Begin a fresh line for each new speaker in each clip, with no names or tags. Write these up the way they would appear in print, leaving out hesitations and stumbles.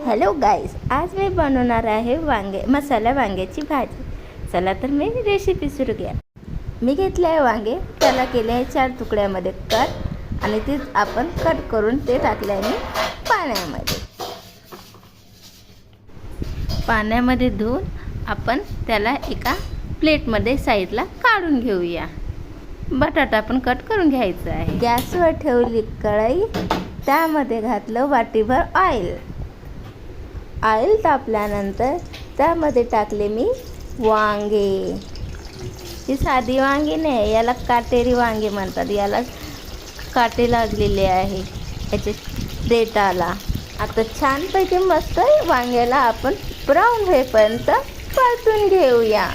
Hello guys, आज मी बनवणार आहे मसाला वांग्याची भाजी. चला तर मी रेसिपी सुरू करूया. मी घेतले आहे वांगे, त्याला केले आहे 4 तुकड्यामध्ये कट आणि ते आपण कट करून ते टाकले आहे मी पाण्यामध्ये धुवून आपण त्याला एका प्लेटमध्ये साईडला काढून घेऊया. बटाटा पण कट करून घ्यायचा आहे. गॅसवर ठेवली कढई, त्यामध्ये घातलं वाटीभर ऑइल तापल्यानंतर त्यामध्ये टाकले मी वांगे. ही साधी वांगी नाही, याला काटेरी वांगे म्हणतात. याला काटे लागलेले आहे याच्या देठाला. आता छानपैकी मस्त वांग्याला आपण ब्राऊन होईपर्यंत परतून घेऊया.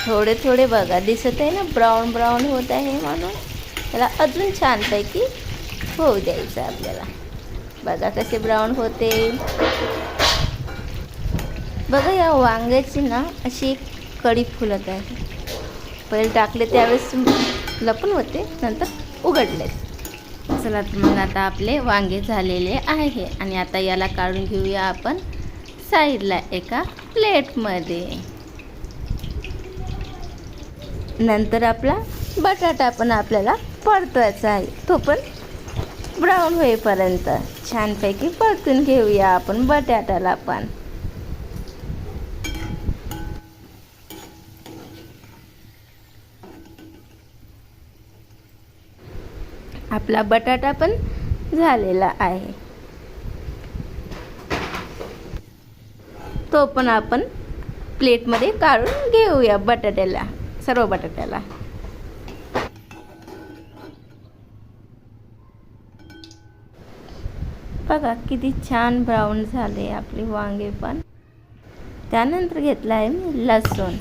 थोडे थोडे बघा दिसत आहे ना, ब्राऊन होत आहे, म्हणून त्याला अजून छानपैकी होऊ द्यायचं आपल्याला. बघा कसे ब्राऊन होते. बघा या वांग्याची ना अशी एक कडी फुलत आहे. पहिले टाकले त्यावेळेस लपून होते, नंतर उघडले. चला तर मग आता आपले वांगे झालेले आहे आणि आता याला काढून घेऊया आपण साईडला एका प्लेटमध्ये. नंतर आपला बटाटा पण आपल्याला परतवायचा आहे, तो पण ब्राऊन होईपर्यंत छानपैकी परतून घेऊया आपण बटाट्याला पण. आपला बटाटा पण झालेला आहे, तो पण आपण प्लेटमध्ये काढून घेऊया. सर्व बटाट्याला बघा किती छान ब्राऊन झाले आपले वांगे पण. त्यानंतर घेतला आहे मी लसूण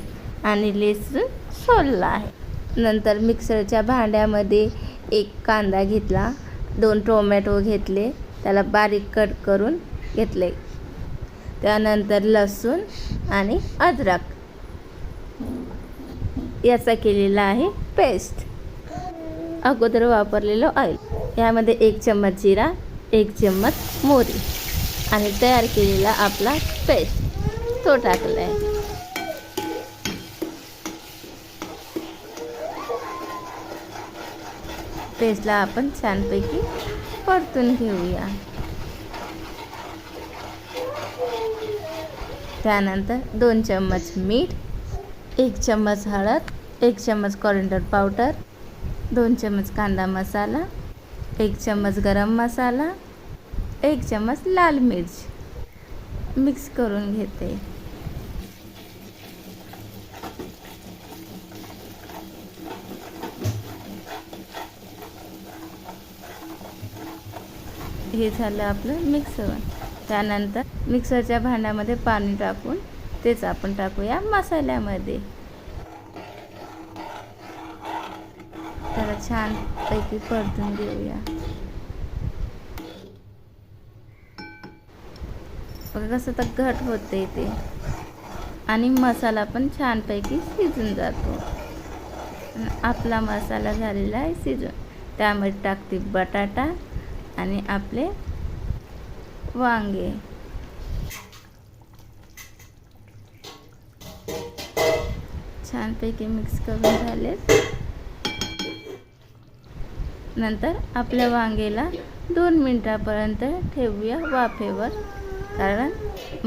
आणि लसूण सोलला आहे. नंतर मिक्सरच्या भांड्यामध्ये एक कांदा घेतला, 2 टोमॅटो घेतले, त्याला बारीक कट करून घेतले. त्यानंतर लसूण आणि अद्रक याचा केलेला आहे पेस्ट. अगोदर वापरलेलं ऑइल, यामध्ये 1 चम्मच जिरा, 1 चम्मच मोहरी आणि तयार केलेला आपला पेस्ट तो टाकला आहे. पेस्टला आपण छानपैकी परतून घेऊया. त्यानंतर 2 चम्मच मीठ, 1 चम्मच हळद, 1 चम्मच कॉरिएंडर पावडर, 2 चम्मच कांदा मसाला, 1 चम्मच गरम मसाला, 1 चम्मच लाल मिर्च मिक्स करून घेते. हे झालं आपलं मिक्स होऊन. त्यानंतर मिक्सरच्या भांड्यामध्ये पाणी टाकून तेच आपण टाकूया मसाल्यामध्ये. त्याला छानपैकी परतून घेऊया. बघा कसं तर घट होते ते आणि मसाला पण छानपैकी शिजून जातो. आपला मसाला झालेला आहे शिजून. त्यामध्ये टाकते बटाटा आणि आपले वांगे. छानपैकी मिक्स करून झाले. नंतर आपल्या वांगेला 2 मिनिटापर्यंत ठेवूया वाफेवर, कारण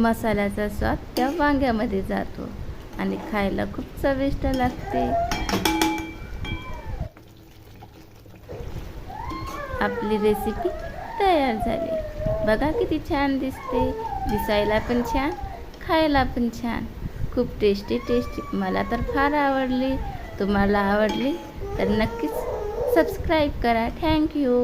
मसाल्याचा स्वाद त्या वांग्यामध्ये जातो आणि खायला खूप चविष्ट लागते. आपली रेसिपी तयार झाली. बघा किती छान दिसते, दिसायला पण छान, खायला पण छान, खूप टेस्टी. मला तर फार आवडली. तुम्हाला आवडली तर नक्कीच सबस्क्राईब करा. थँक्यू.